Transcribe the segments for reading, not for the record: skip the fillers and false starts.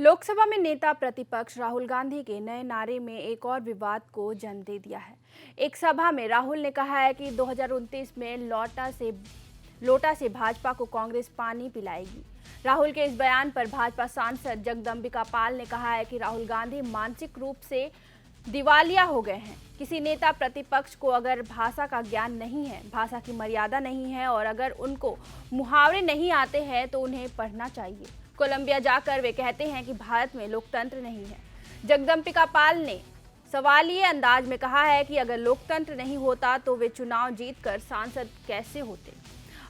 लोकसभा में नेता प्रतिपक्ष राहुल गांधी के नए नारे में एक और विवाद को जन्म दे दिया है। एक सभा में राहुल ने कहा है कि 2029 में लोटा से भाजपा को कांग्रेस पानी पिलाएगी। राहुल के इस बयान पर भाजपा सांसद जगदंबिका पाल ने कहा है कि राहुल गांधी मानसिक रूप से दिवालिया हो गए हैं। किसी नेता प्रतिपक्ष को अगर भाषा का ज्ञान नहीं है, भाषा की मर्यादा नहीं है और अगर उनको मुहावरे नहीं आते हैं तो उन्हें पढ़ना चाहिए। कोलंबिया जाकर वे कहते हैं कि भारत में लोकतंत्र नहीं है। जगदंबिका पाल ने सवालिए अंदाज में कहा है कि अगर लोकतंत्र नहीं होता तो वे चुनाव जीतकर सांसद कैसे होते।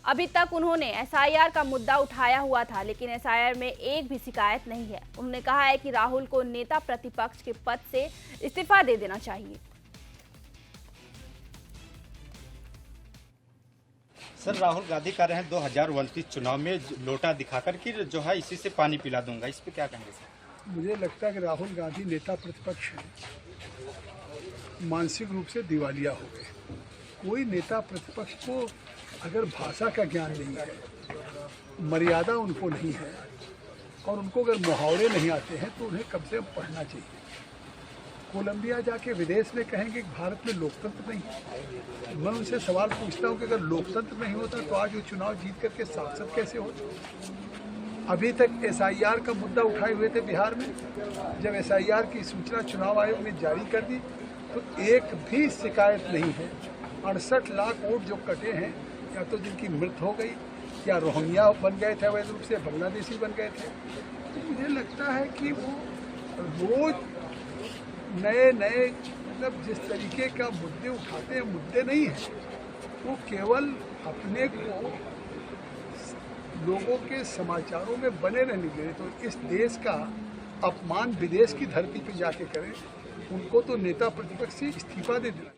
अभी तक उन्होंने एसआईआर का मुद्दा उठाया हुआ था, लेकिन एसआईआर में एक भी शिकायत नहीं है। उन्होंने कहा है कि राहुल को नेता प्रतिपक्ष के पद से इस्तीफा दे देना चाहिए। सर, राहुल गांधी कह रहे हैं 2029 चुनाव में लोटा दिखाकर कि जो है इसी से पानी पिला दूंगा, इस पे क्या कहेंगे सर? मुझे लगता है कि राहुल गांधी नेता प्रतिपक्ष हैं, मानसिक रूप से दिवालिया हो गए। कोई नेता प्रतिपक्ष को अगर भाषा का ज्ञान नहीं है, मर्यादा उनको नहीं है और उनको अगर मुहावरे नहीं आते हैं तो उन्हें कम से कम पढ़ना चाहिए। कोलंबिया जाके विदेश में कहेंगे कि भारत में लोकतंत्र नहीं है। मैं उनसे सवाल पूछता हूं कि अगर लोकतंत्र नहीं होता तो आज वो चुनाव जीत करके सांसद कैसे होते। अभी तक एसआईआर का मुद्दा उठाए हुए थे बिहार में। जब एसआईआर की सूचना चुनाव आयोग ने जारी कर दी तो एक भी शिकायत नहीं है। 68 लाख वोट जो कटे हैं, या तो जिनकी मृत्यु हो गई या रोहिंग्या बन गए थे, अवैध रूप से बांग्लादेशी बन गए थे। तो मुझे लगता है कि वो रोज नए मतलब जिस तरीके का मुद्दे उठाते हैं, मुद्दे नहीं हैं, वो केवल अपने को लोगों के समाचारों में बने रहने के लिए। तो इस देश का अपमान विदेश की धरती पर जाके करें, उनको तो नेता प्रतिपक्ष से इस्तीफा दे देना।